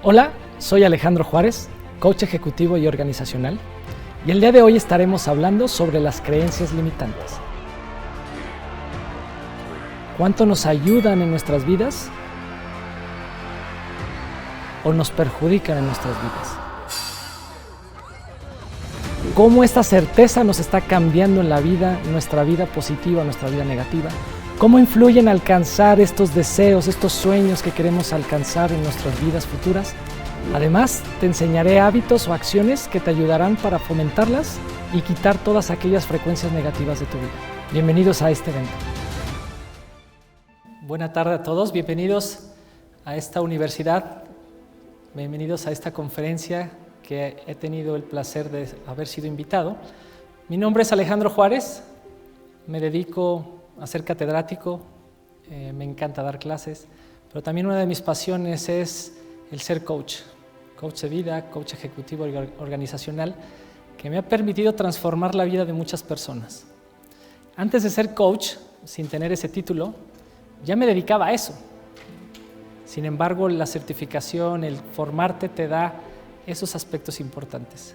Hola, soy Alejandro Juárez, coach ejecutivo y organizacional, y el día de hoy estaremos hablando sobre las creencias limitantes. ¿Cuánto nos ayudan en nuestras vidas o nos perjudican en nuestras vidas? ¿Cómo esta certeza nos está cambiando en la vida, nuestra vida positiva, nuestra vida negativa? ¿Cómo influye en alcanzar estos deseos, estos sueños que queremos alcanzar en nuestras vidas futuras? Además, te enseñaré hábitos o acciones que te ayudarán para fomentarlas y quitar todas aquellas frecuencias negativas de tu vida. Bienvenidos a este evento. Buena tarde a todos, bienvenidos a esta universidad, bienvenidos a esta conferencia que he tenido el placer de haber sido invitado. Mi nombre es Alejandro Juárez, me dedico a ser catedrático, me encanta dar clases, pero también una de mis pasiones es el ser coach de vida, coach ejecutivo y organizacional, que me ha permitido transformar la vida de muchas personas. Antes de ser coach, sin tener ese título, ya me dedicaba a eso. Sin embargo, la certificación, el formarte te da esos aspectos importantes.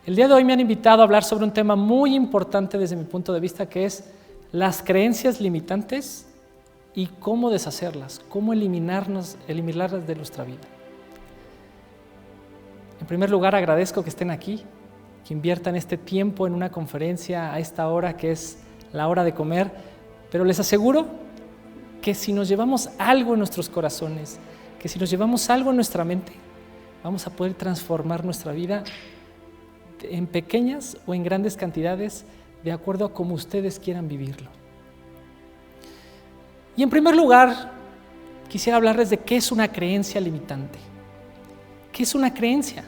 El día de hoy me han invitado a hablar sobre un tema muy importante desde mi punto de vista, que es las creencias limitantes y cómo deshacerlas, cómo eliminarlas de nuestra vida. En primer lugar, agradezco que estén aquí, que inviertan este tiempo en una conferencia a esta hora que es la hora de comer, pero les aseguro que si nos llevamos algo en nuestros corazones, que si nos llevamos algo en nuestra mente, vamos a poder transformar nuestra vida en pequeñas o en grandes cantidades, de acuerdo a cómo ustedes quieran vivirlo. Y en primer lugar, quisiera hablarles de qué es una creencia limitante. ¿Qué es una creencia?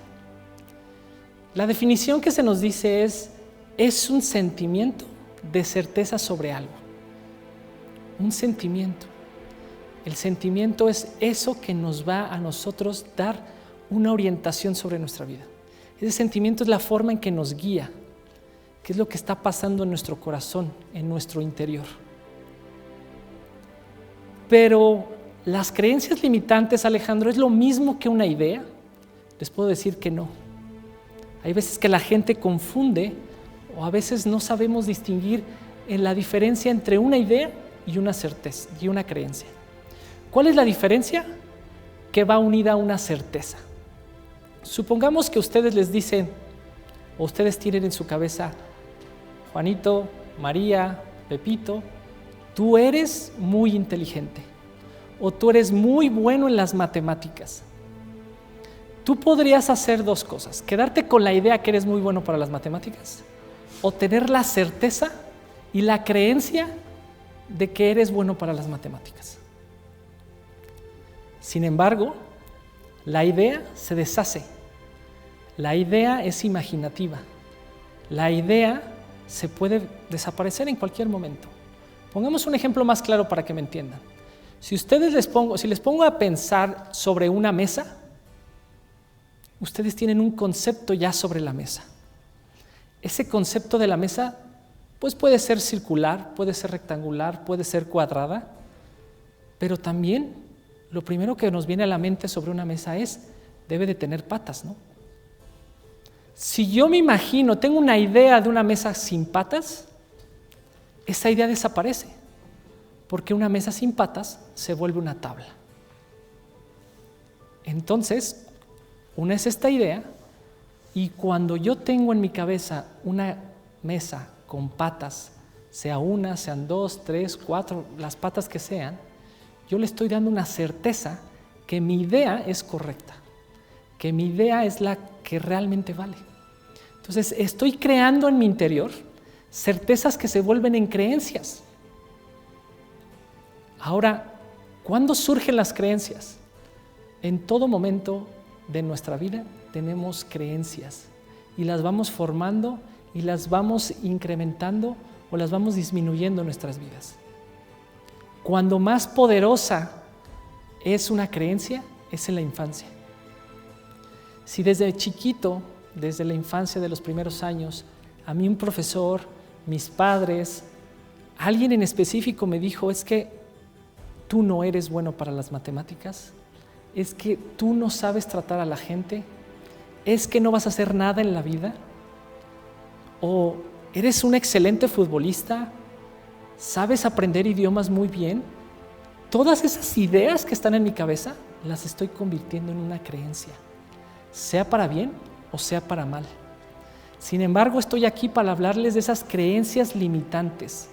La definición que se nos dice es un sentimiento de certeza sobre algo. Un sentimiento. El sentimiento es eso que nos va a nosotros dar una orientación sobre nuestra vida. Ese sentimiento es la forma en que nos guía. ¿Qué es lo que está pasando en nuestro corazón, en nuestro interior? Pero las creencias limitantes, Alejandro, ¿es lo mismo que una idea? Les puedo decir que no. Hay veces que la gente confunde o a veces no sabemos distinguir en la diferencia entre una idea y una certeza y una creencia. ¿Cuál es la diferencia? Que va unida a una certeza. Supongamos que ustedes les dicen o ustedes tienen en su cabeza: Juanito, María, Pepito, tú eres muy inteligente o tú eres muy bueno en las matemáticas. Tú podrías hacer dos cosas: quedarte con la idea que eres muy bueno para las matemáticas o tener la certeza y la creencia de que eres bueno para las matemáticas. Sin embargo, la idea se deshace. La idea es imaginativa. La idea se puede desaparecer en cualquier momento. Pongamos un ejemplo más claro para que me entiendan. Si les pongo a pensar sobre una mesa, ustedes tienen un concepto ya sobre la mesa. Ese concepto de la mesa, pues puede ser circular, puede ser rectangular, puede ser cuadrada, pero también lo primero que nos viene a la mente sobre una mesa debe de tener patas, ¿no? Si yo me imagino, tengo una idea de una mesa sin patas, esa idea desaparece, porque una mesa sin patas se vuelve una tabla. Entonces, una es esta idea, y cuando yo tengo en mi cabeza una mesa con patas, sea una, sean dos, tres, cuatro, las patas que sean, yo le estoy dando una certeza que mi idea es correcta, que mi idea es la que realmente vale. Entonces, estoy creando en mi interior certezas que se vuelven en creencias. Ahora, ¿cuándo surgen las creencias? En todo momento de nuestra vida tenemos creencias y las vamos formando y las vamos incrementando o las vamos disminuyendo en nuestras vidas. Cuando más poderosa es una creencia, es en la infancia. Si desde chiquito, desde la infancia de los primeros años, a mí un profesor, mis padres, alguien en específico me dijo: es que tú no eres bueno para las matemáticas, ¿Es que tú no sabes tratar a la gente? ¿Es que no vas a hacer nada en la vida? ¿O eres un excelente futbolista? ¿Sabes aprender idiomas muy bien? Todas esas ideas que están en mi cabeza las estoy convirtiendo en una creencia, sea para bien o sea para mal. Sin embargo, estoy aquí para hablarles de esas creencias limitantes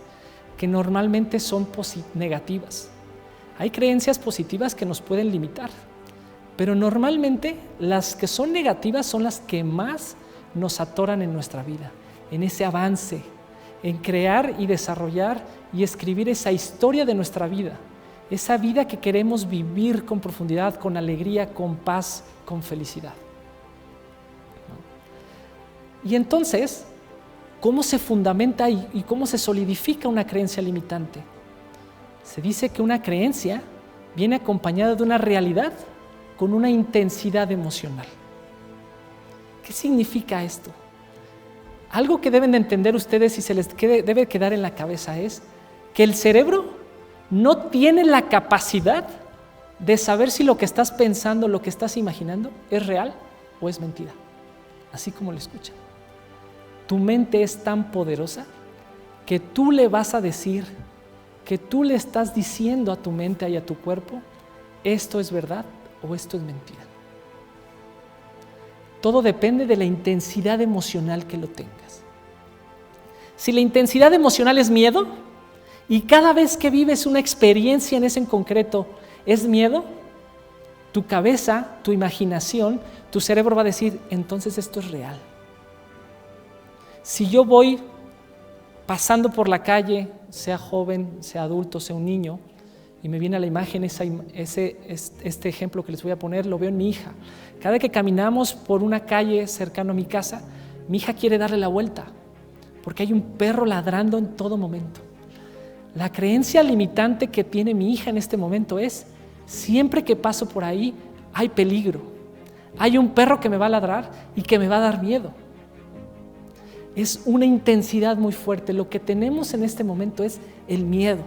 que normalmente son negativas. Hay creencias positivas que nos pueden limitar, pero normalmente las que son negativas son las que más nos atoran en nuestra vida, en ese avance, en crear y desarrollar y escribir esa historia de nuestra vida, esa vida que queremos vivir con profundidad, con alegría, con paz, con felicidad. Y entonces, ¿cómo se fundamenta y cómo se solidifica una creencia limitante? Se dice que una creencia viene acompañada de una realidad con una intensidad emocional. ¿Qué significa esto? Algo que deben de entender ustedes y se les debe quedar en la cabeza es que el cerebro no tiene la capacidad de saber si lo que estás pensando, lo que estás imaginando es real o es mentira. Así como lo escuchan. Tu mente es tan poderosa que tú le vas a decir, que tú le estás diciendo a tu mente y a tu cuerpo, esto es verdad o esto es mentira. Todo depende de la intensidad emocional que lo tengas. Si la intensidad emocional es miedo y cada vez que vives una experiencia en ese en concreto es miedo, tu cabeza, tu imaginación, tu cerebro va a decir, entonces esto es real. Si yo voy pasando por la calle, sea joven, sea adulto, sea un niño, y me viene a la imagen este ejemplo que les voy a poner, lo veo en mi hija. Cada vez que caminamos por una calle cercano a mi casa, mi hija quiere darle la vuelta, porque hay un perro ladrando en todo momento. La creencia limitante que tiene mi hija en este momento es, siempre que paso por ahí, hay peligro. Hay un perro que me va a ladrar y que me va a dar miedo. Es una intensidad muy fuerte. Lo que tenemos en este momento es el miedo.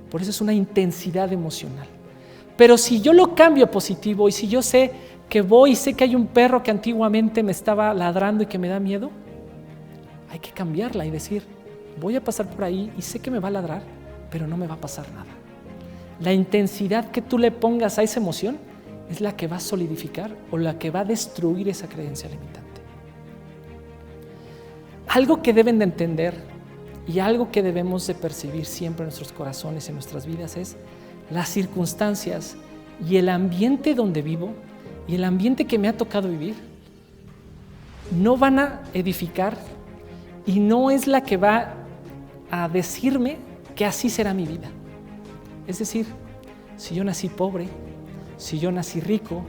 Por eso es una intensidad emocional. Pero si yo lo cambio a positivo y si yo sé que voy y sé que hay un perro que antiguamente me estaba ladrando y que me da miedo, hay que cambiarla y decir, voy a pasar por ahí y sé que me va a ladrar, pero no me va a pasar nada. La intensidad que tú le pongas a esa emoción es la que va a solidificar o la que va a destruir esa creencia limitante. Algo que deben de entender y algo que debemos de percibir siempre en nuestros corazones, en nuestras vidas, es las circunstancias y el ambiente donde vivo y el ambiente que me ha tocado vivir no van a edificar y no es la que va a decirme que así será mi vida. Es decir, si yo nací pobre, si yo nací rico,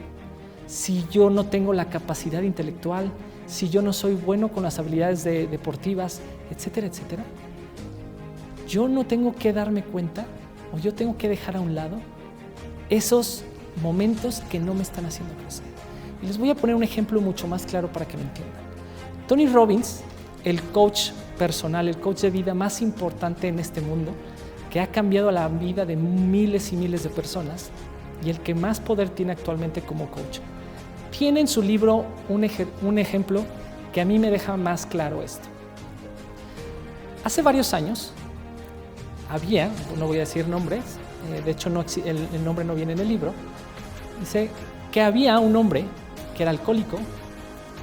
si yo no tengo la capacidad intelectual, si yo no soy bueno con las habilidades deportivas, etcétera, etcétera, yo no tengo que darme cuenta o yo tengo que dejar a un lado esos momentos que no me están haciendo crecer. Y les voy a poner un ejemplo mucho más claro para que me entiendan. Tony Robbins, el coach personal, el coach de vida más importante en este mundo, que ha cambiado la vida de miles y miles de personas y el que más poder tiene actualmente como coach, tiene en su libro un ejemplo que a mí me deja más claro esto. Hace varios años había, no voy a decir nombres, de hecho el nombre no viene en el libro, dice que había un hombre que era alcohólico,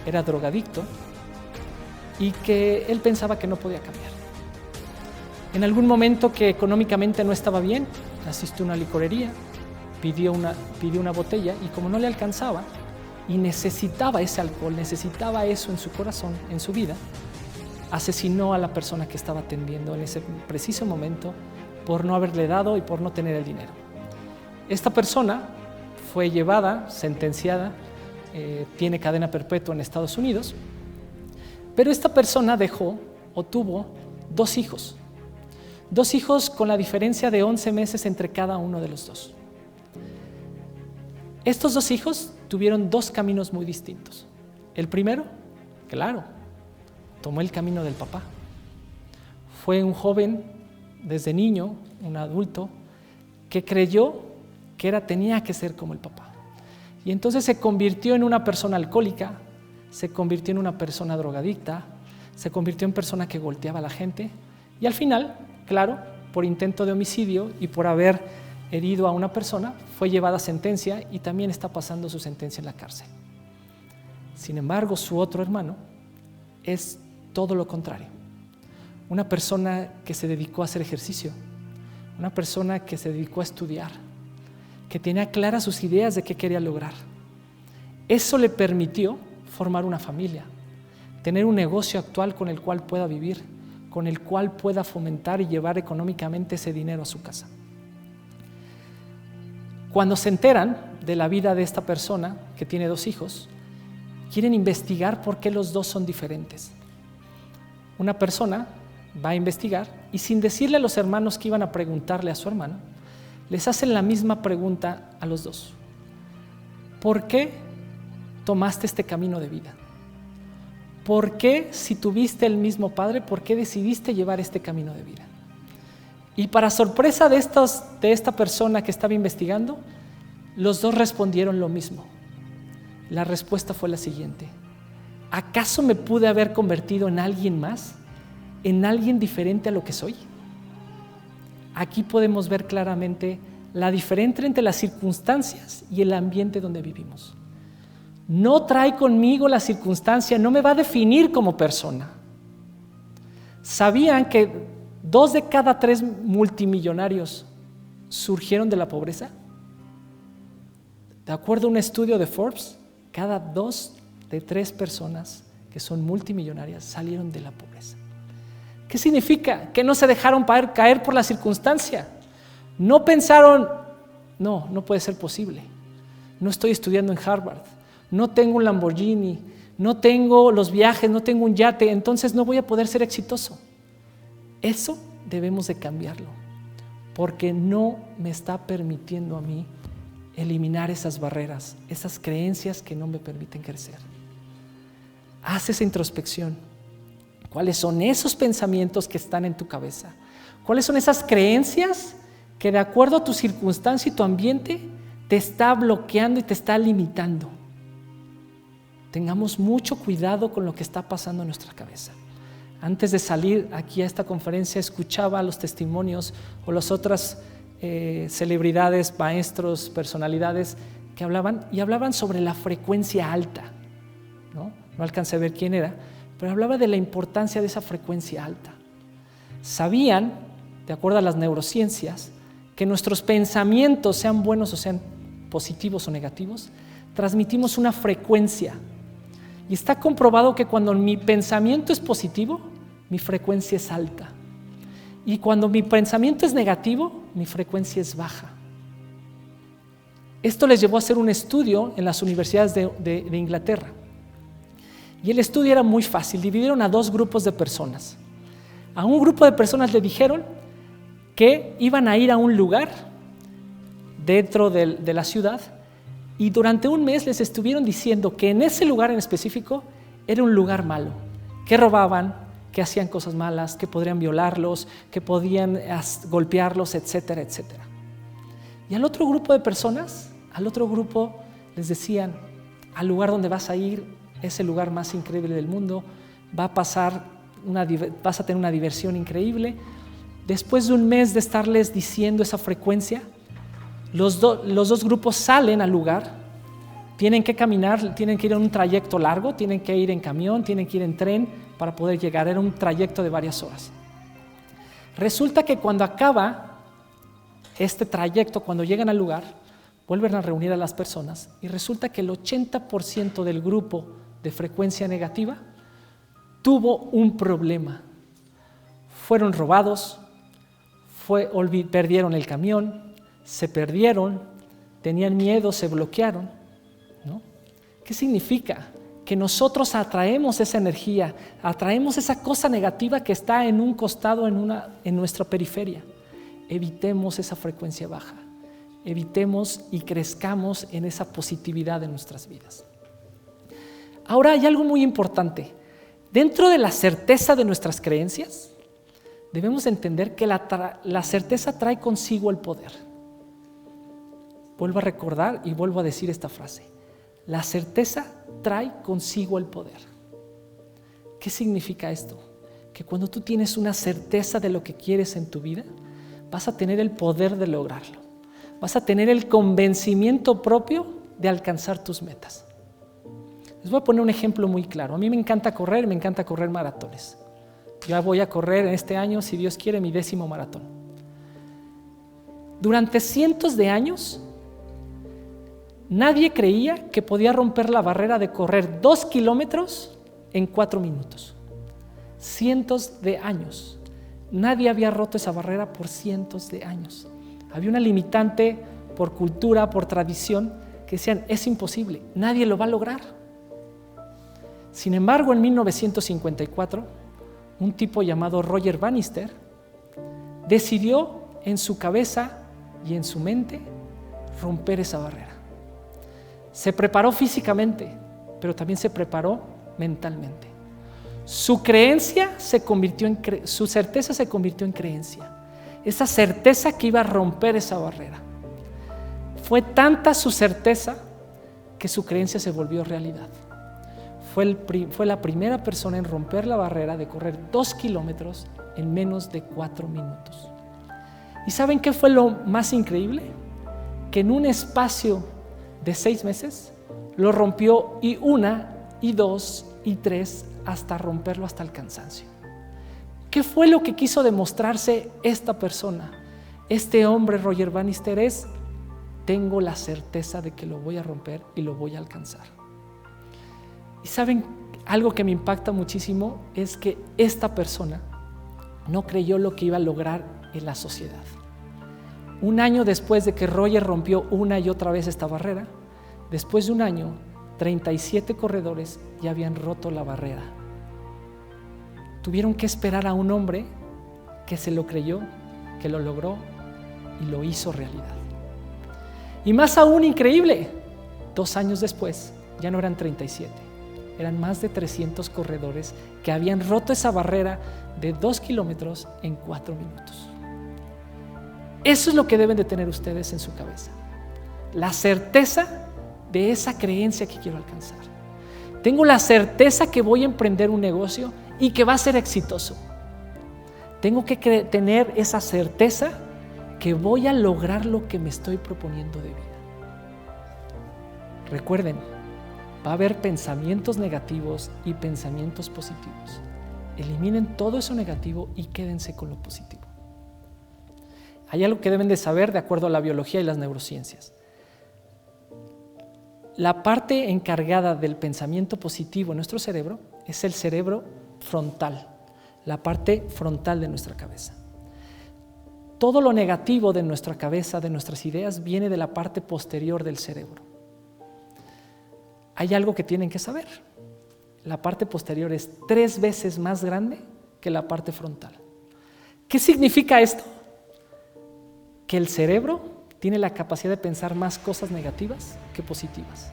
era drogadicto y que él pensaba que no podía cambiar. En algún momento que económicamente no estaba bien, asistió a una licorería, pidió una botella y como no le alcanzaba y necesitaba ese alcohol, necesitaba eso en su corazón, en su vida, asesinó a la persona que estaba atendiendo en ese preciso momento por no haberle dado y por no tener el dinero. Esta persona fue llevada, sentenciada, tiene cadena perpetua en Estados Unidos, pero esta persona tuvo 2 hijos. 2 hijos con la diferencia de 11 meses entre cada uno de los dos. Estos 2 hijos tuvieron 2 caminos muy distintos. El primero, claro, tomó el camino del papá. Fue un joven desde niño, un adulto, que creyó que tenía que ser como el papá. Y entonces se convirtió en una persona alcohólica, se convirtió en una persona drogadicta, se convirtió en persona que golpeaba a la gente y al final, claro, por intento de homicidio y por haber herido a una persona, fue llevada a sentencia y también está pasando su sentencia en la cárcel. Sin embargo, su otro hermano es todo lo contrario. Una persona que se dedicó a hacer ejercicio, una persona que se dedicó a estudiar, que tenía claras sus ideas de qué quería lograr. Eso le permitió formar una familia, tener un negocio actual con el cual pueda vivir, con el cual pueda fomentar y llevar económicamente ese dinero a su casa. Cuando se enteran de la vida de esta persona, que tiene 2 hijos, quieren investigar por qué los 2 son diferentes. Una persona va a investigar y sin decirle a los hermanos que iban a preguntarle a su hermano, les hacen la misma pregunta a los 2. ¿Por qué tomaste este camino de vida? ¿Por qué, si tuviste el mismo padre, por qué decidiste llevar este camino de vida? Y para sorpresa de esta persona que estaba investigando, los 2 respondieron lo mismo. La respuesta fue la siguiente: ¿acaso me pude haber convertido en alguien más? ¿En alguien diferente a lo que soy? Aquí podemos ver claramente la diferencia entre las circunstancias y el ambiente donde vivimos. No trae conmigo la circunstancia, no me va a definir como persona. ¿Sabían que 2 de cada 3 multimillonarios surgieron de la pobreza? De acuerdo a un estudio de Forbes, cada 2 de 3 personas que son multimillonarias salieron de la pobreza. ¿Qué significa? Que no se dejaron caer por la circunstancia. No pensaron, no puede ser posible. No estoy estudiando en Harvard, no tengo un Lamborghini, no tengo los viajes, no tengo un yate, entonces no voy a poder ser exitoso. Eso debemos de cambiarlo, porque no me está permitiendo a mí eliminar esas barreras, esas creencias que no me permiten crecer. Haz esa introspección. ¿Cuáles son esos pensamientos que están en tu cabeza? ¿Cuáles son esas creencias que de acuerdo a tu circunstancia y tu ambiente te está bloqueando y te está limitando? Tengamos mucho cuidado con lo que está pasando en nuestra cabeza. Antes de salir aquí a esta conferencia escuchaba los testimonios o las otras celebridades, maestros, personalidades que hablaban sobre la frecuencia alta. No alcancé a ver quién era, pero hablaba de la importancia de esa frecuencia alta. Sabían, de acuerdo a las neurociencias, que nuestros pensamientos, sean buenos o sean positivos o negativos, transmitimos una frecuencia. Y está comprobado que cuando mi pensamiento es positivo, mi frecuencia es alta. Y cuando mi pensamiento es negativo, mi frecuencia es baja. Esto les llevó a hacer un estudio en las universidades de Inglaterra. Y el estudio era muy fácil. Dividieron a 2 grupos de personas. A un grupo de personas le dijeron que iban a ir a un lugar dentro de la ciudad y durante un mes les estuvieron diciendo que en ese lugar en específico era un lugar malo, que robaban, que hacían cosas malas, que podrían violarlos, que podían golpearlos, etcétera, etcétera. Y al otro grupo de personas, al otro grupo les decían: al lugar donde vas a ir es el lugar más increíble del mundo, vas a tener una diversión increíble. Después de un mes de estarles diciendo esa frecuencia, los 2 grupos salen al lugar, tienen que caminar, tienen que ir en un trayecto largo, tienen que ir en camión, tienen que ir en tren para poder llegar. Era un trayecto de varias horas. Resulta que cuando acaba este trayecto, cuando llegan al lugar, vuelven a reunir a las personas y resulta que el 80% del grupo de frecuencia negativa tuvo un problema. Fueron robados, perdieron el camión, se perdieron, tenían miedo, se bloquearon, ¿no? ¿Qué significa? Que nosotros atraemos esa energía, atraemos esa cosa negativa que está en un costado, en nuestra periferia. Evitemos esa frecuencia baja, evitemos y crezcamos en esa positividad de nuestras vidas. Ahora hay algo muy importante. Dentro de la certeza de nuestras creencias, debemos entender que la certeza trae consigo el poder. vuelvo a recordar y vuelvo a decir esta frase. La certeza trae consigo el poder. ¿Qué significa esto? Que cuando tú tienes una certeza de lo que quieres en tu vida, vas a tener el poder de lograrlo. Vas a tener el convencimiento propio de alcanzar tus metas. Les voy a poner un ejemplo muy claro. A mí me encanta correr maratones. Ya voy a correr en este año, si Dios quiere, mi 10º maratón. Durante cientos de años, nadie creía que podía romper la barrera de correr 2 kilómetros en 4 minutos. Cientos de años. Nadie había roto esa barrera por cientos de años. Había una limitante por cultura, por tradición, que decían, es imposible, nadie lo va a lograr. Sin embargo, en 1954, un tipo llamado Roger Bannister decidió en su cabeza y en su mente romper esa barrera. Se preparó físicamente, pero también se preparó mentalmente. Su certeza se convirtió en creencia. Esa certeza que iba a romper esa barrera. Fue tanta su certeza que su creencia se volvió realidad. Fue la primera persona en romper la barrera de correr 2 kilómetros en menos de 4 minutos. ¿Y saben qué fue lo más increíble? Que en un espacio de 6 meses lo rompió y 1, y 2, y 3, hasta romperlo hasta el cansancio. ¿Qué fue lo que quiso demostrarse esta persona? Este hombre, Roger Bannister, tengo la certeza de que lo voy a romper y lo voy a alcanzar. Y saben, algo que me impacta muchísimo es que esta persona no creyó lo que iba a lograr en la sociedad. Un año después de que Roger rompió una y otra vez esta barrera, después de un año, 37 corredores ya habían roto la barrera. Tuvieron que esperar a un hombre que se lo creyó, que lo logró y lo hizo realidad. Y más aún increíble, 2 años después ya no eran 37, eran más de 300 corredores que habían roto esa barrera de 2 kilómetros en 4 minutos. Eso es lo que deben de tener ustedes en su cabeza. La certeza de esa creencia que quiero alcanzar. Tengo la certeza que voy a emprender un negocio y que va a ser exitoso. Tengo que tener esa certeza que voy a lograr lo que me estoy proponiendo de vida. Recuerden, va a haber pensamientos negativos y pensamientos positivos. Eliminen todo eso negativo y quédense con lo positivo. Hay algo que deben de saber de acuerdo a la biología y las neurociencias. La parte encargada del pensamiento positivo en nuestro cerebro es el cerebro frontal, la parte frontal de nuestra cabeza. Todo lo negativo de nuestra cabeza, de nuestras ideas, viene de la parte posterior del cerebro. Hay algo que tienen que saber. La parte posterior es 3 veces más grande que la parte frontal. ¿Qué significa esto? Que el cerebro tiene la capacidad de pensar más cosas negativas que positivas.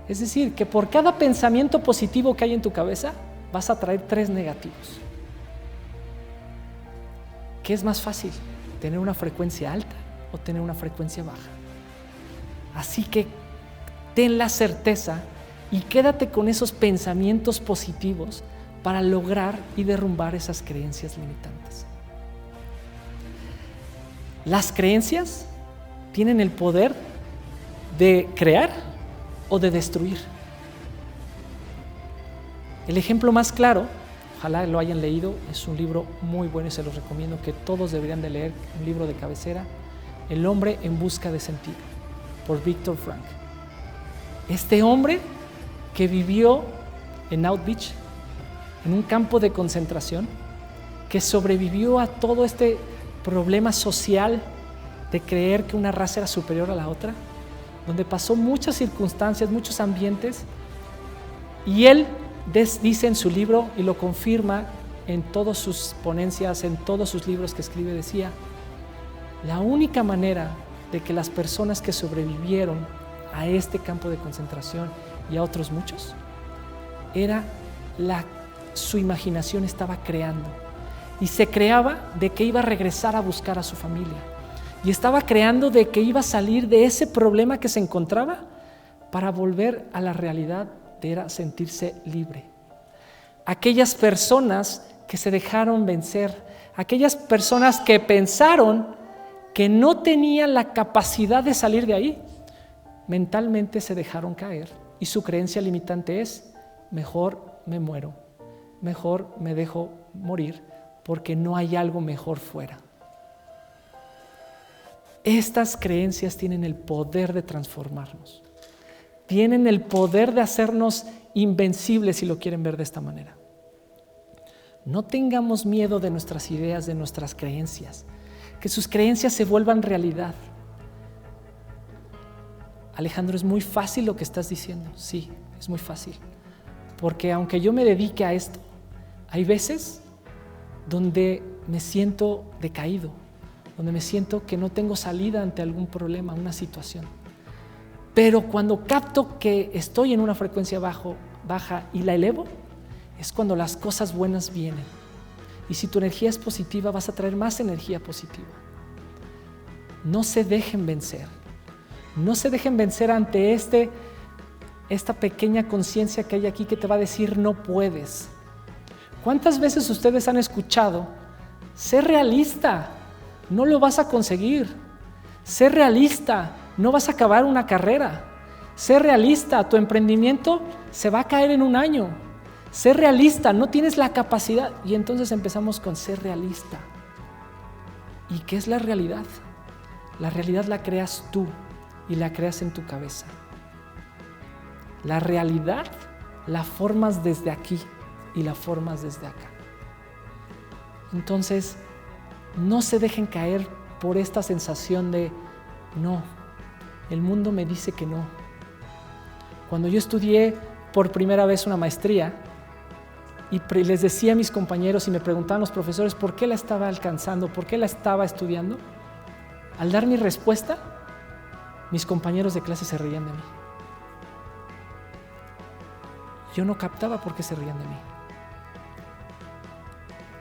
Es decir, que por cada pensamiento positivo que hay en tu cabeza, vas a traer 3 negativos. ¿Qué es más fácil? ¿Tener una frecuencia alta o tener una frecuencia baja? Así que ten la certeza y quédate con esos pensamientos positivos para lograr y derrumbar esas creencias limitantes. Las creencias tienen el poder de crear o de destruir. El ejemplo más claro, ojalá lo hayan leído, es un libro muy bueno y se los recomiendo que todos deberían de leer, un libro de cabecera, El hombre en busca de sentido, por Viktor Frankl. Este hombre que vivió en Auschwitz, en un campo de concentración, que sobrevivió a todo este problema social de creer que una raza era superior a la otra, donde pasó muchas circunstancias, muchos ambientes, y él dice en su libro, y lo confirma en todas sus ponencias, en todos sus libros que escribe, decía, la única manera de que las personas que sobrevivieron a este campo de concentración y a otros muchos, era su imaginación estaba creando. Y se creaba de que iba a regresar a buscar a su familia, y estaba creando de que iba a salir de ese problema que se encontraba para volver a la realidad de era sentirse libre. Aquellas personas que se dejaron vencer, aquellas personas que pensaron que no tenían la capacidad de salir de ahí, mentalmente se dejaron caer y su creencia limitante es: mejor me muero, mejor me dejo morir porque no hay algo mejor fuera. Estas creencias tienen el poder de transformarnos, tienen el poder de hacernos invencibles, si lo quieren ver de esta manera. No tengamos miedo de nuestras ideas, de nuestras creencias, que sus creencias se vuelvan realidad. Alejandro, es muy fácil lo que estás diciendo. Sí, es muy fácil, porque aunque yo me dedique a esto, hay veces donde me siento decaído, donde me siento que no tengo salida ante algún problema, una situación. Pero cuando capto que estoy en una frecuencia baja y la elevo, es cuando las cosas buenas vienen. Y si tu energía es positiva, vas a traer más energía positiva. No se dejen vencer. No se dejen vencer ante esta pequeña conciencia que hay aquí que te va a decir: no puedes. ¿Cuántas veces ustedes han escuchado: sé realista, no lo vas a conseguir? Sé realista, no vas a acabar una carrera. Sé realista, tu emprendimiento se va a caer en un año. Sé realista, no tienes la capacidad. Y entonces empezamos con ser realista. ¿Y qué es la realidad? La realidad la creas tú y la creas en tu cabeza. La realidad la formas desde aquí y la formas desde acá. Entonces, no se dejen caer por esta sensación de: no, el mundo me dice que no. Cuando yo estudié por primera vez una maestría y les decía a mis compañeros y me preguntaban los profesores por qué la estaba alcanzando, por qué la estaba estudiando, al dar mi respuesta, mis compañeros de clase se reían de mí. Yo no captaba por qué se reían de mí.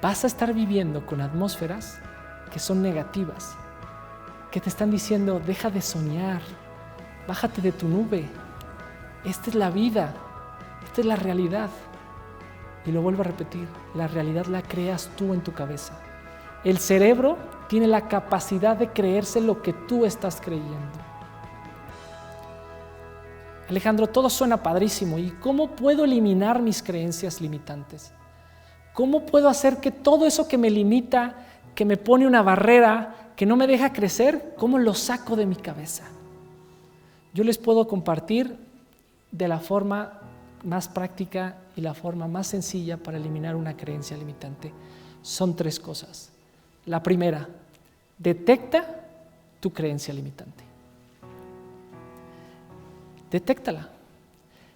Vas a estar viviendo con atmósferas que son negativas, que te están diciendo: deja de soñar, bájate de tu nube, esta es la vida, esta es la realidad. Y lo vuelvo a repetir, la realidad la creas tú en tu cabeza. El cerebro tiene la capacidad de creerse lo que tú estás creyendo. Alejandro, todo suena padrísimo. ¿Y cómo puedo eliminar mis creencias limitantes? ¿Cómo puedo hacer que todo eso que me limita, que me pone una barrera, que no me deja crecer, cómo lo saco de mi cabeza? Yo les puedo compartir de la forma más práctica y la forma más sencilla para eliminar una creencia limitante. Son 3 cosas. La primera, detecta tu creencia limitante. Detéctala.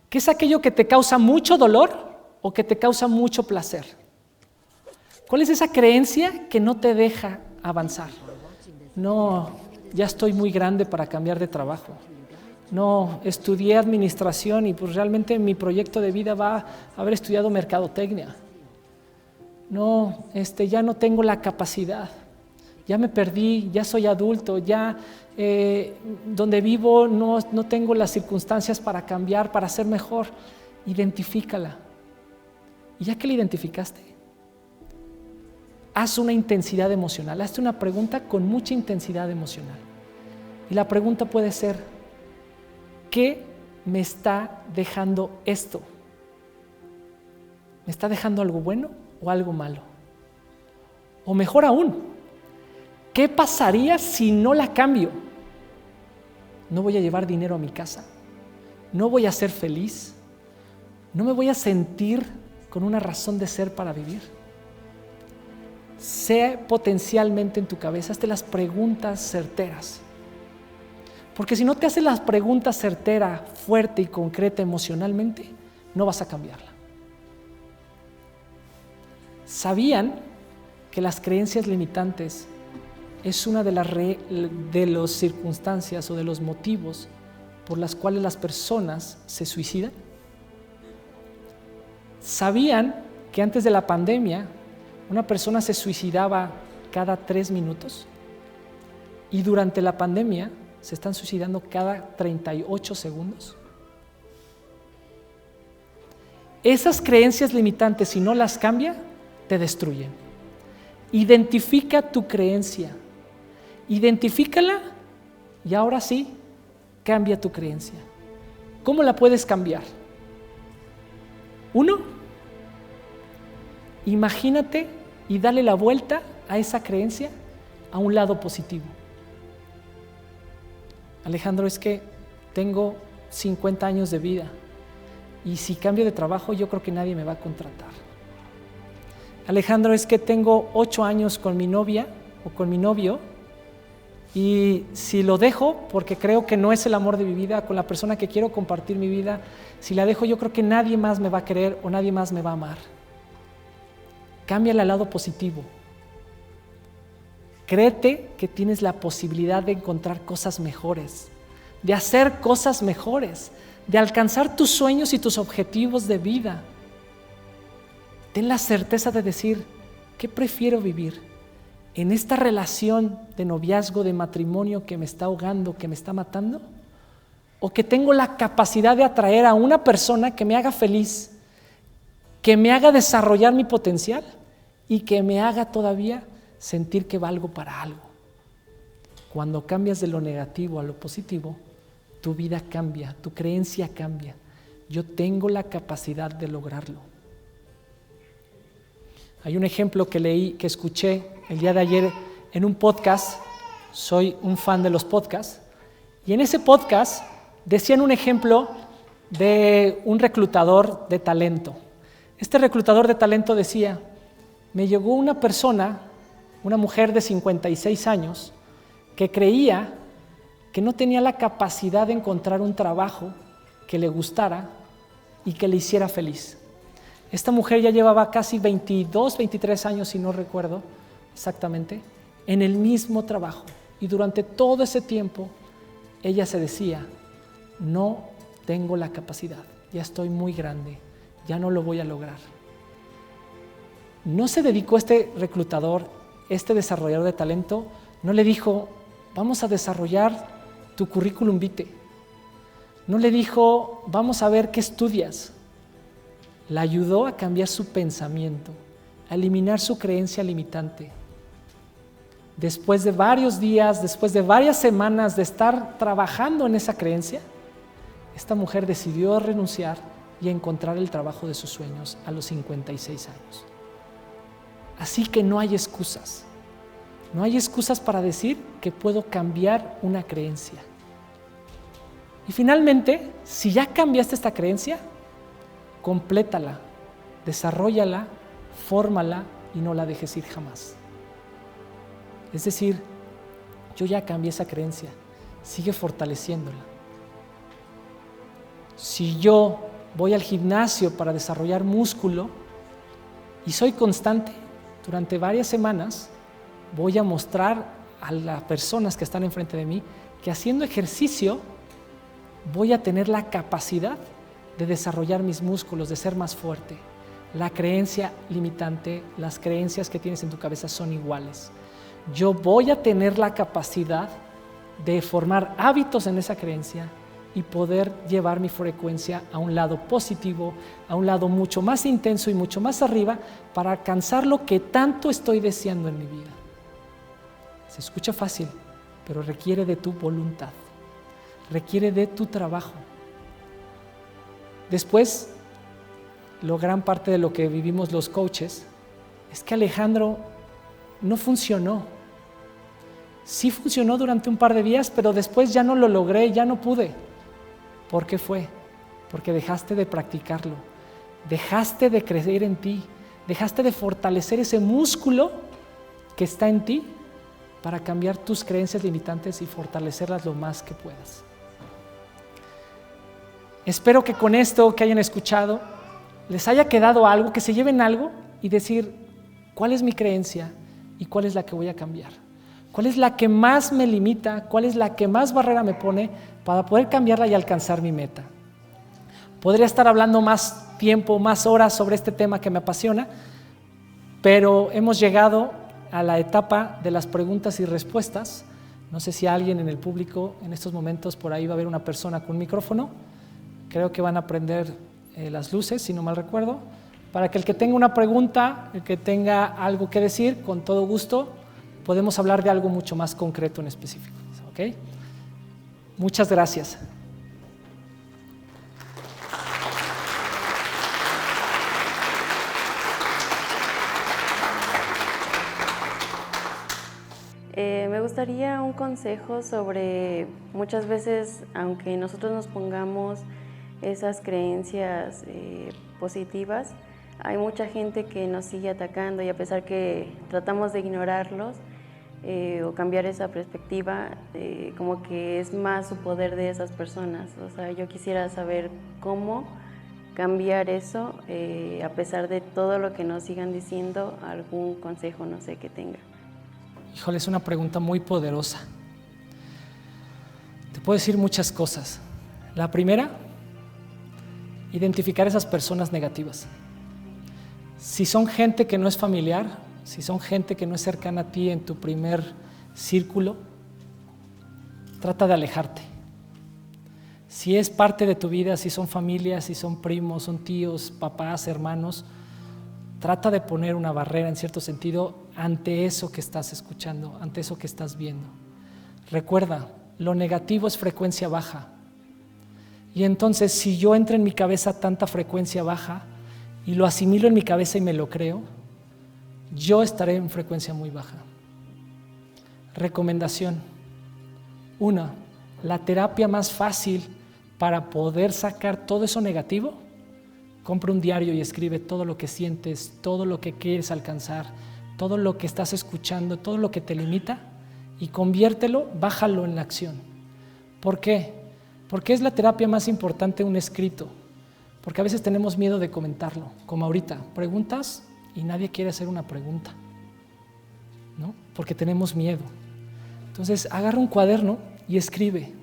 ¿Qué es aquello que te causa mucho dolor o que te causa mucho placer? ¿Cuál es esa creencia que no te deja avanzar? No, ya estoy muy grande para cambiar de trabajo. No, estudié administración y pues realmente mi proyecto de vida va a haber estudiado mercadotecnia. No, ya no tengo la capacidad. Ya me perdí, ya soy adulto, ya donde vivo no tengo las circunstancias para cambiar, para ser mejor. Identifícala. Y ya que la identificaste, haz una intensidad emocional. Hazte una pregunta con mucha intensidad emocional. Y la pregunta puede ser: ¿qué me está dejando esto? ¿Me está dejando algo bueno o algo malo? O mejor aún, ¿qué pasaría si no la cambio? ¿No voy a llevar dinero a mi casa? ¿No voy a ser feliz? ¿No me voy a sentir con una razón de ser para vivir? Sé potencialmente en tu cabeza, hazte las preguntas certeras. Porque si no te haces las preguntas certera, fuerte y concreta emocionalmente, no vas a cambiarla. ¿Sabían que las creencias limitantes es una de las circunstancias o de los motivos por las cuales las personas se suicidan? ¿Sabían que antes de la pandemia una persona se suicidaba cada 3 minutos? y durante la pandemia se están suicidando cada 38 segundos. Esas creencias limitantes, si no las cambia, te destruyen. Identifica tu creencia, identifícala y ahora sí, cambia tu creencia. ¿Cómo la puedes cambiar? 1, imagínate y dale la vuelta a esa creencia a un lado positivo. Alejandro, es que tengo 50 años de vida y si cambio de trabajo yo creo que nadie me va a contratar. Alejandro, es que tengo 8 años con mi novia o con mi novio y si lo dejo porque creo que no es el amor de mi vida, con la persona que quiero compartir mi vida, si la dejo yo creo que nadie más me va a querer o nadie más me va a amar. Cámbiala al lado positivo. Créete que tienes la posibilidad de encontrar cosas mejores, de hacer cosas mejores, de alcanzar tus sueños y tus objetivos de vida. Ten la certeza de decir, ¿qué prefiero vivir? ¿En esta relación de noviazgo, de matrimonio que me está ahogando, que me está matando? ¿O que tengo la capacidad de atraer a una persona que me haga feliz, que me haga desarrollar mi potencial y que me haga todavía sentir que valgo para algo? Cuando cambias de lo negativo a lo positivo, tu vida cambia, tu creencia cambia. Yo tengo la capacidad de lograrlo. Hay un ejemplo que leí, que escuché el día de ayer en un podcast. Soy un fan de los podcasts. Y en ese podcast decían un ejemplo de un reclutador de talento. Este reclutador de talento decía, me llegó una persona, una mujer de 56 años, que creía que no tenía la capacidad de encontrar un trabajo que le gustara y que le hiciera feliz. Esta mujer ya llevaba casi 22, 23 años, si no recuerdo exactamente, en el mismo trabajo. Y durante todo ese tiempo, ella se decía, no tengo la capacidad, ya estoy muy grande, ya no lo voy a lograr. No se dedicó este reclutador, este desarrollador de talento, no le dijo, vamos a desarrollar tu currículum vitae. No le dijo, vamos a ver qué estudias. La ayudó a cambiar su pensamiento, a eliminar su creencia limitante. Después de varios días, después de varias semanas de estar trabajando en esa creencia, esta mujer decidió renunciar y encontrar el trabajo de sus sueños a los 56 años. Así que no hay excusas. No hay excusas para decir que puedo cambiar una creencia. Y finalmente, si ya cambiaste esta creencia, complétala, desarróllala, fórmala y no la dejes ir jamás. Es decir, yo ya cambié esa creencia, sigue fortaleciéndola. Si yo voy al gimnasio para desarrollar músculo y soy constante, durante varias semanas voy a mostrar a las personas que están enfrente de mí que haciendo ejercicio voy a tener la capacidad de desarrollar mis músculos, de ser más fuerte. La creencia limitante, las creencias que tienes en tu cabeza son iguales. Yo voy a tener la capacidad de formar hábitos en esa creencia y poder llevar mi frecuencia a un lado positivo, a un lado mucho más intenso y mucho más arriba para alcanzar lo que tanto estoy deseando en mi vida. Se escucha fácil, pero requiere de tu voluntad, requiere de tu trabajo. Después, gran parte de lo que vivimos los coaches es que Alejandro no funcionó. Sí funcionó durante un par de días, pero después ya no lo logré, ya no pude. ¿Por qué fue? Porque dejaste de practicarlo, dejaste de crecer en ti, dejaste de fortalecer ese músculo que está en ti para cambiar tus creencias limitantes y fortalecerlas lo más que puedas. Espero que con esto que hayan escuchado les haya quedado algo, que se lleven algo y decir, ¿cuál es mi creencia y cuál es la que voy a cambiar? ¿Cuál es la que más me limita? ¿Cuál es la que más barrera me pone para poder cambiarla y alcanzar mi meta? Podría estar hablando más tiempo, más horas sobre este tema que me apasiona, pero hemos llegado a la etapa de las preguntas y respuestas. No sé si alguien en el público, en estos momentos por ahí va a haber una persona con un micrófono. Creo que van a prender las luces, si no mal recuerdo, para que el que tenga una pregunta, el que tenga algo que decir, con todo gusto, podemos hablar de algo mucho más concreto en específico. ¿Ok? Muchas gracias. Me gustaría un consejo sobre, muchas veces, aunque nosotros nos pongamos esas creencias positivas, hay mucha gente que nos sigue atacando y a pesar que tratamos de ignorarlos o cambiar esa perspectiva, como que es más su poder de esas personas. O sea, yo quisiera saber cómo cambiar eso, a pesar de todo lo que nos sigan diciendo, algún consejo, no sé, que tenga. Híjole, es una pregunta muy poderosa. Te puedo decir muchas cosas. La primera, identificar esas personas negativas. Si son gente que no es familiar, si son gente que no es cercana a ti en tu primer círculo, trata de alejarte. Si es parte de tu vida, si son familias, si son primos, son tíos, papás, hermanos, trata de poner una barrera en cierto sentido ante eso que estás escuchando, ante eso que estás viendo. Recuerda, lo negativo es frecuencia baja. Y entonces, si yo entro en mi cabeza tanta frecuencia baja y lo asimilo en mi cabeza y me lo creo, yo estaré en frecuencia muy baja. Recomendación. 1. La terapia más fácil para poder sacar todo eso negativo, compra un diario y escribe todo lo que sientes, todo lo que quieres alcanzar, todo lo que estás escuchando, todo lo que te limita y conviértelo, bájalo en la acción. ¿Por qué? Porque es la terapia más importante un escrito, porque a veces tenemos miedo de comentarlo, como ahorita, preguntas y nadie quiere hacer una pregunta, ¿no? Porque tenemos miedo. Entonces agarra un cuaderno y escribe,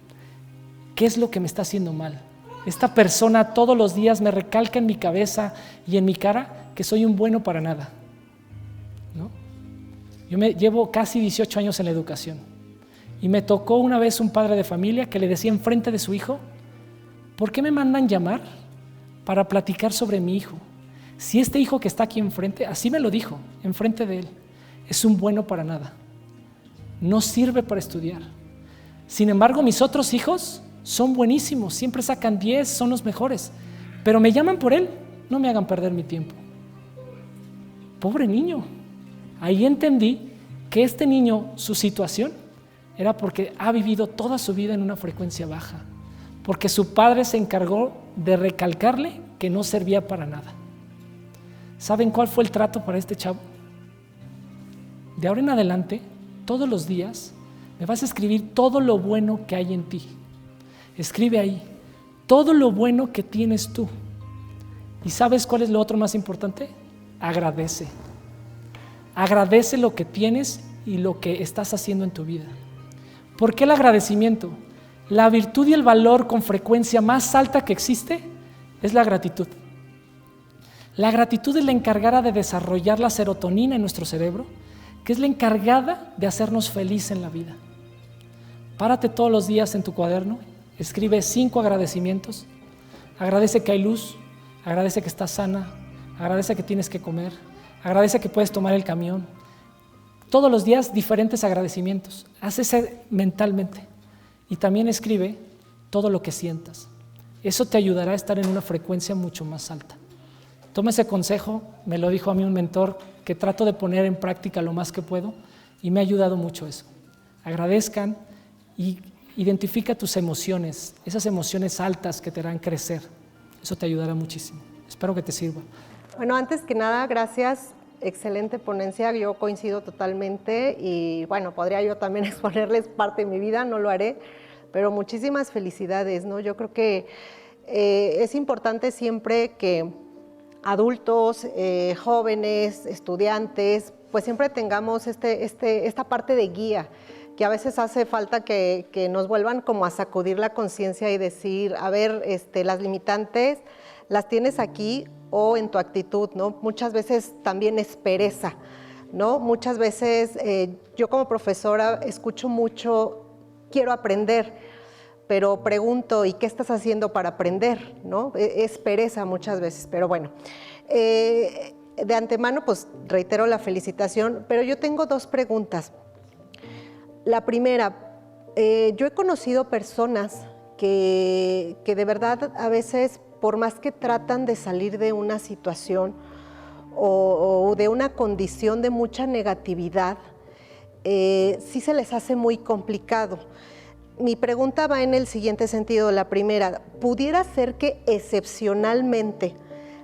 ¿qué es lo que me está haciendo mal? Esta persona todos los días me recalca en mi cabeza y en mi cara que soy un bueno para nada, ¿no? Yo llevo casi 18 años en la educación y me tocó una vez un padre de familia que le decía enfrente de su hijo, ¿por qué me mandan llamar para platicar sobre mi hijo? Si este hijo que está aquí enfrente, así me lo dijo, enfrente de él, es un bueno para nada, no sirve para estudiar. Sin embargo, mis otros hijos son buenísimos, siempre sacan 10, son los mejores, pero me llaman por él, no me hagan perder mi tiempo. Pobre niño. Ahí entendí que este niño, su situación era porque ha vivido toda su vida en una frecuencia baja, porque su padre se encargó de recalcarle que no servía para nada. ¿Saben cuál fue el trato para este chavo? De ahora en adelante, todos los días, me vas a escribir todo lo bueno que hay en ti. Escribe ahí todo lo bueno que tienes tú. ¿Y sabes cuál es lo otro más importante? Agradece. Agradece lo que tienes y lo que estás haciendo en tu vida. ¿Por qué el agradecimiento? La virtud y el valor con frecuencia más alta que existe es la gratitud. La gratitud es la encargada de desarrollar la serotonina en nuestro cerebro, que es la encargada de hacernos feliz en la vida. Párate todos los días en tu cuaderno, escribe 5 agradecimientos. Agradece que hay luz, agradece que estás sana, agradece que tienes que comer, agradece que puedes tomar el camión. Todos los días diferentes agradecimientos. Haz ese mentalmente. Y también escribe todo lo que sientas. Eso te ayudará a estar en una frecuencia mucho más alta. Toma ese consejo, me lo dijo a mí un mentor, que trato de poner en práctica lo más que puedo y me ha ayudado mucho eso. Agradezcan y identifica tus emociones, esas emociones altas que te harán crecer. Eso te ayudará muchísimo. Espero que te sirva. Bueno, antes que nada, gracias. Excelente ponencia, yo coincido totalmente y bueno, podría yo también exponerles parte de mi vida, no lo haré, pero muchísimas felicidades, ¿no? Yo creo que es importante siempre que adultos, jóvenes, estudiantes, pues siempre tengamos esta parte de guía, que a veces hace falta que nos vuelvan como a sacudir la conciencia y decir, a ver, las limitantes las tienes aquí o en tu actitud, ¿no? Muchas veces también es pereza. ¿no? Muchas veces yo como profesora escucho mucho, quiero aprender, pero pregunto, ¿y qué estás haciendo para aprender? ¿No? Es pereza muchas veces, pero bueno. De antemano, pues reitero la felicitación, pero yo tengo 2 preguntas. La primera, yo he conocido personas que de verdad a veces, por más que tratan de salir de una situación o de una condición de mucha negatividad, sí se les hace muy complicado. Mi pregunta va en el siguiente sentido. La primera, ¿pudiera ser que excepcionalmente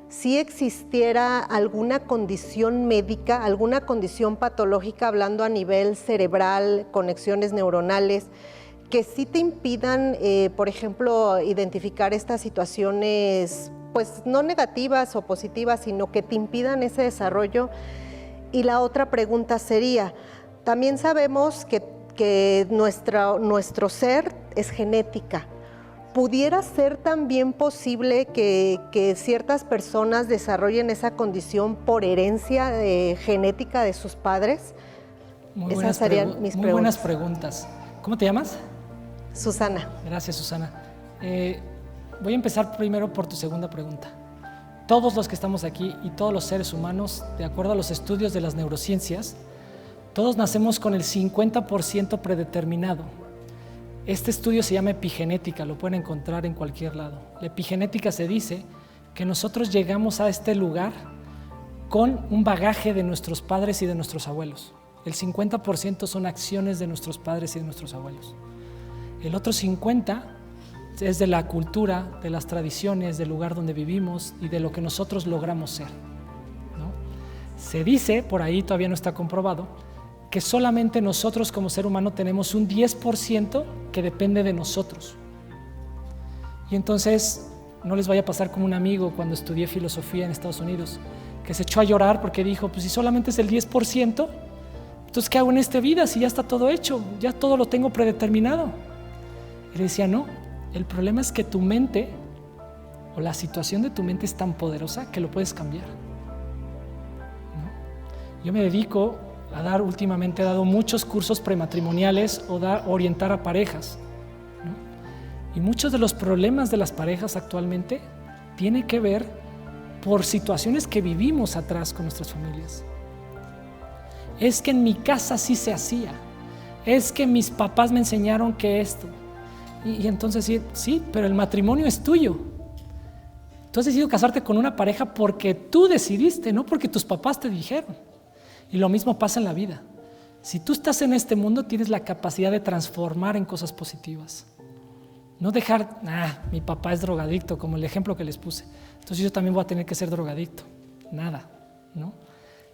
si existiera alguna condición médica, alguna condición patológica, hablando a nivel cerebral, conexiones neuronales, que sí te impidan, por ejemplo, identificar estas situaciones, pues no negativas o positivas, sino que te impidan ese desarrollo? Y la otra pregunta sería, también sabemos que nuestro ser es genética. ¿Pudiera ser también posible que ciertas personas desarrollen esa condición por herencia genética de sus padres? Esas serían mis preguntas. Muy buenas preguntas. ¿Cómo te llamas? Susana. Gracias, Susana. Voy a empezar primero por tu segunda pregunta. Todos los que estamos aquí y todos los seres humanos, de acuerdo a los estudios de las neurociencias, todos nacemos con el 50% predeterminado. Este estudio se llama epigenética, lo pueden encontrar en cualquier lado. La epigenética se dice que nosotros llegamos a este lugar con un bagaje de nuestros padres y de nuestros abuelos. El 50% son acciones de nuestros padres y de nuestros abuelos. El otro 50% es de la cultura, de las tradiciones, del lugar donde vivimos y de lo que nosotros logramos ser, ¿no? Se dice, por ahí todavía no está comprobado, que solamente nosotros como ser humano tenemos un 10% que depende de nosotros. Y entonces no les vaya a pasar como un amigo cuando estudié filosofía en Estados Unidos, que se echó a llorar porque dijo, pues si solamente es el 10%, entonces ¿qué hago en esta vida si ya está todo hecho? Ya todo lo tengo predeterminado. Y le decía, no, el problema es que tu mente o la situación de tu mente es tan poderosa que lo puedes cambiar, ¿no? Yo me dedico últimamente he dado muchos cursos prematrimoniales o orientar a parejas, ¿no? Y muchos de los problemas de las parejas actualmente tienen que ver por situaciones que vivimos atrás con nuestras familias. Es que en mi casa sí se hacía, es que mis papás me enseñaron que esto, y entonces sí, pero el matrimonio es tuyo. Tú has decidido casarte con una pareja porque tú decidiste, no porque tus papás te dijeron. Y lo mismo pasa en la vida. Si tú estás en este mundo, tienes la capacidad de transformar en cosas positivas. No dejar, mi papá es drogadicto, como el ejemplo que les puse, entonces yo también voy a tener que ser drogadicto. Nada, ¿no?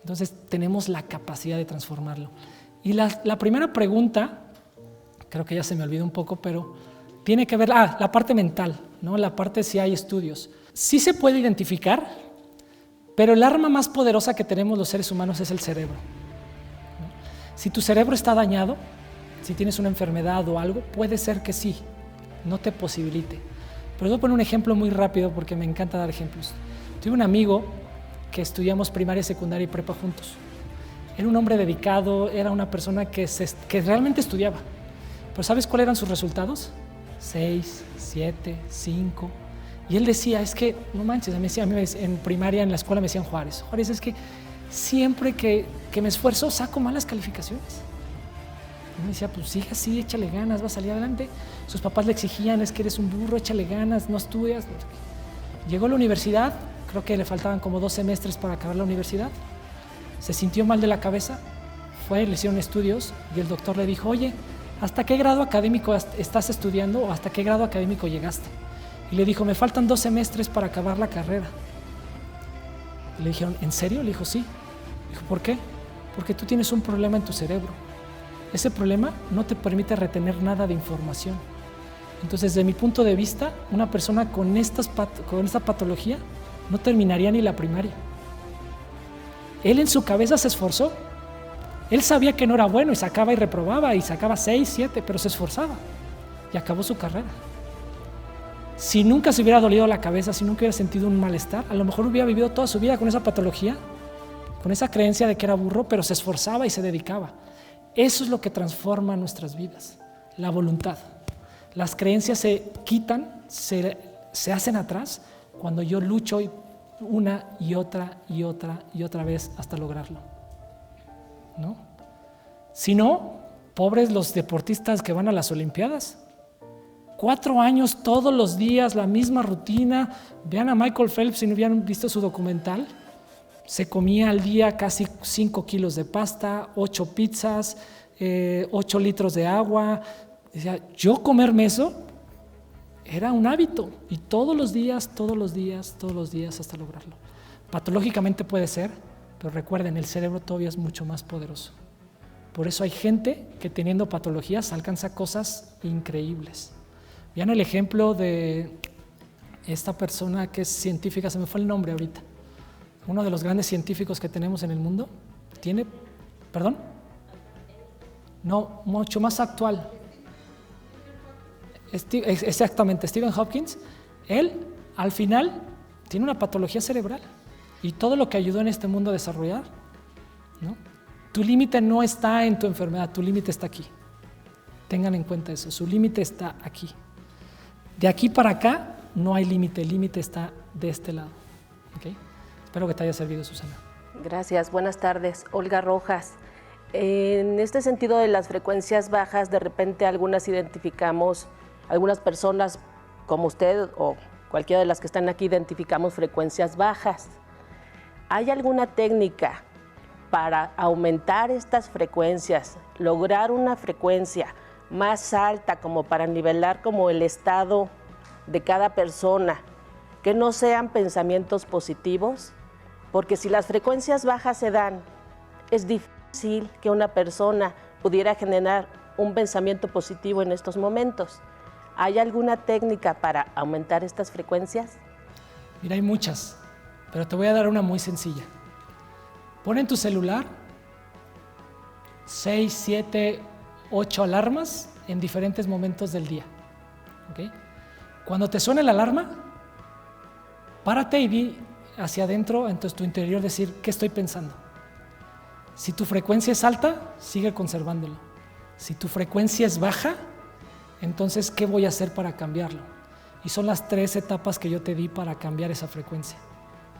Entonces tenemos la capacidad de transformarlo. Y la primera pregunta, creo que ya se me olvidó un poco, pero tiene que ver, la parte mental, ¿no? La parte si hay estudios. Sí se puede identificar, pero el arma más poderosa que tenemos los seres humanos es el cerebro, ¿no? Si tu cerebro está dañado, si tienes una enfermedad o algo, puede ser que sí, no te posibilite. Pero voy a poner un ejemplo muy rápido porque me encanta dar ejemplos. Tuve un amigo que estudiamos primaria, secundaria y prepa juntos. Era un hombre dedicado, era una persona que realmente estudiaba. Pero ¿sabes cuáles eran sus resultados? 6, 7, 5... Y él decía, es que, no manches, a mí en primaria, en la escuela me decían Juárez, es que siempre que me esfuerzo saco malas calificaciones. Y me decía, pues sigue así, échale ganas, vas a salir adelante. Sus papás le exigían, es que eres un burro, échale ganas, no estudias. Llegó a la universidad, creo que le faltaban como 2 semestres para acabar la universidad. Se sintió mal de la cabeza, le hicieron estudios y el doctor le dijo, oye, ¿hasta qué grado académico estás estudiando o hasta qué grado académico llegaste? Y le dijo, me faltan 2 semestres para acabar la carrera. Y le dijeron, ¿en serio? Le dijo, sí. Dijo, ¿por qué? Porque tú tienes un problema en tu cerebro. Ese problema no te permite retener nada de información. Entonces, desde mi punto de vista, una persona con esta patología no terminaría ni la primaria. Él en su cabeza se esforzó. Él sabía que no era bueno y sacaba y reprobaba y sacaba 6, 7, pero se esforzaba y acabó su carrera. Si nunca se hubiera dolido la cabeza, si nunca hubiera sentido un malestar, a lo mejor hubiera vivido toda su vida con esa patología con esa creencia de que era burro, pero se esforzaba y se dedicaba. Eso es lo que transforma nuestras vidas, la voluntad. Las creencias se quitan, se hacen atrás cuando yo lucho una y otra y otra y otra vez hasta lograrlo, ¿no? Si no, pobres los deportistas que van a las Olimpiadas. 4 años todos los días, la misma rutina. Vean a Michael Phelps, si no hubieran visto su documental, se comía al día casi 5 kilos de pasta, 8 pizzas, 8 litros de agua. Decía, yo comerme eso era un hábito, y todos los días hasta lograrlo. Patológicamente puede ser, pero recuerden, el cerebro todavía es mucho más poderoso. Por eso hay gente que teniendo patologías alcanza cosas increíbles. Vean el ejemplo de esta persona que es científica, se me fue el nombre ahorita, uno de los grandes científicos que tenemos en el mundo, mucho más actual. Exactamente, Stephen Hawking. Él al final tiene una patología cerebral, y todo lo que ayudó en este mundo a desarrollar, ¿no? Tu límite no está en tu enfermedad, tu límite está aquí. Tengan en cuenta eso, su límite está aquí. De aquí para acá no hay límite, el límite está de este lado. ¿Okay? Espero que te haya servido, Susana. Gracias, buenas tardes. Olga Rojas. En este sentido de las frecuencias bajas, de repente algunas personas como usted o cualquiera de las que están aquí identificamos frecuencias bajas. ¿Hay alguna técnica para aumentar estas frecuencias, lograr una frecuencia más alta como para nivelar como el estado de cada persona, que no sean pensamientos positivos? Porque si las frecuencias bajas se dan, es difícil que una persona pudiera generar un pensamiento positivo en estos momentos. ¿Hay alguna técnica para aumentar estas frecuencias? Mira, hay muchas, pero te voy a dar una muy sencilla. Pon en tu celular 6, 7, 8 alarmas en diferentes momentos del día. ¿Okay? Cuando te suene la alarma, párate y di hacia adentro, entonces tu interior, decir, ¿qué estoy pensando? Si tu frecuencia es alta, sigue conservándolo. Si tu frecuencia es baja, entonces, ¿qué voy a hacer para cambiarlo? Y son las 3 etapas que yo te di para cambiar esa frecuencia.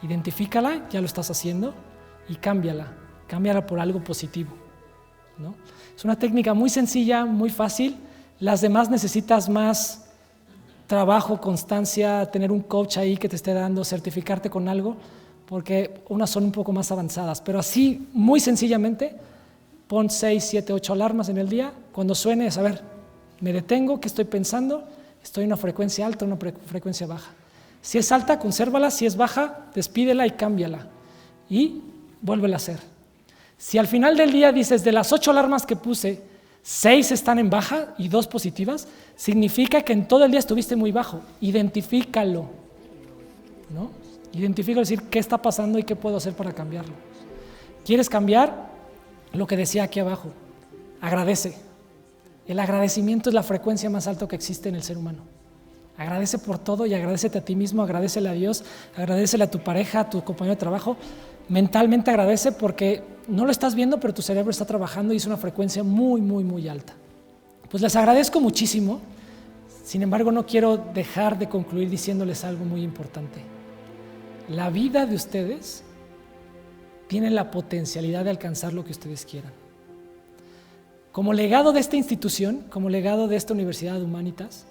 Identifícala, ya lo estás haciendo, y cámbiala por algo positivo, ¿no? Es una técnica muy sencilla, muy fácil. Las demás necesitas más trabajo, constancia, tener un coach ahí que te esté dando, certificarte con algo, porque unas son un poco más avanzadas. Pero así, muy sencillamente, pon 6, 7, 8 alarmas en el día. Cuando suene, a ver, me detengo, ¿qué estoy pensando? Estoy en una frecuencia alta o una frecuencia baja. Si es alta, consérvala. Si es baja, despídela y cámbiala. Y vuélvela a hacer. Si al final del día dices, de las 8 alarmas que puse, 6 están en baja y 2 positivas, significa que en todo el día estuviste muy bajo. Identifícalo, ¿no? Identifícalo, decir, ¿qué está pasando y qué puedo hacer para cambiarlo? ¿Quieres cambiar? Lo que decía aquí abajo, agradece. El agradecimiento es la frecuencia más alta que existe en el ser humano. Agradece por todo y agradécete a ti mismo, agradécele a Dios, agradécele a tu pareja, a tu compañero de trabajo. Mentalmente agradece porque no lo estás viendo, pero tu cerebro está trabajando y es una frecuencia muy, muy, muy alta. Pues les agradezco muchísimo. Sin embargo, no quiero dejar de concluir diciéndoles algo muy importante. La vida de ustedes tiene la potencialidad de alcanzar lo que ustedes quieran. Como legado de esta institución, como legado de esta Universidad de Humanitas,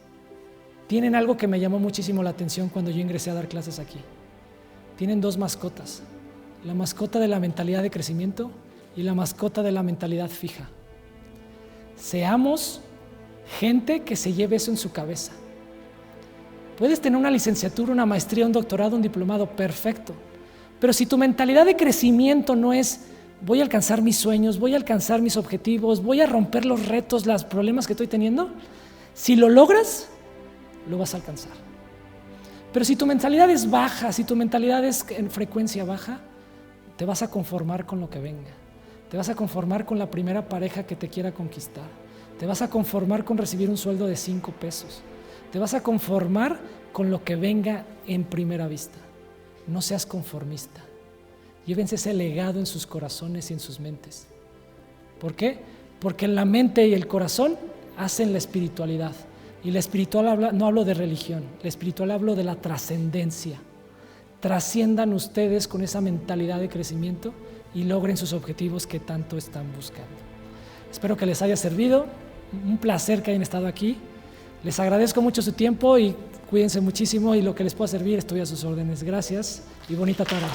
tienen algo que me llamó muchísimo la atención cuando yo ingresé a dar clases aquí. Tienen 2 mascotas, la mascota de la mentalidad de crecimiento y la mascota de la mentalidad fija. Seamos gente que se lleve eso en su cabeza. Puedes tener una licenciatura, una maestría, un doctorado, un diplomado, perfecto, pero si tu mentalidad de crecimiento no es voy a alcanzar mis sueños, voy a alcanzar mis objetivos, voy a romper los retos, los problemas que estoy teniendo, si lo logras, lo vas a alcanzar. Pero si tu mentalidad es baja, si tu mentalidad es en frecuencia baja, te vas a conformar con lo que venga. Te vas a conformar con la primera pareja que te quiera conquistar. Te vas a conformar con recibir un sueldo de 5 pesos. Te vas a conformar con lo que venga en primera vista. No seas conformista. Llévense ese legado en sus corazones y en sus mentes. ¿Por qué? Porque la mente y el corazón hacen la espiritualidad. Y la espiritual no hablo de religión, la espiritual hablo de la trascendencia. Trasciendan ustedes con esa mentalidad de crecimiento y logren sus objetivos que tanto están buscando. Espero que les haya servido. Un placer que hayan estado aquí. Les agradezco mucho su tiempo y cuídense muchísimo, y lo que les pueda servir estoy a sus órdenes. Gracias y bonita tarde.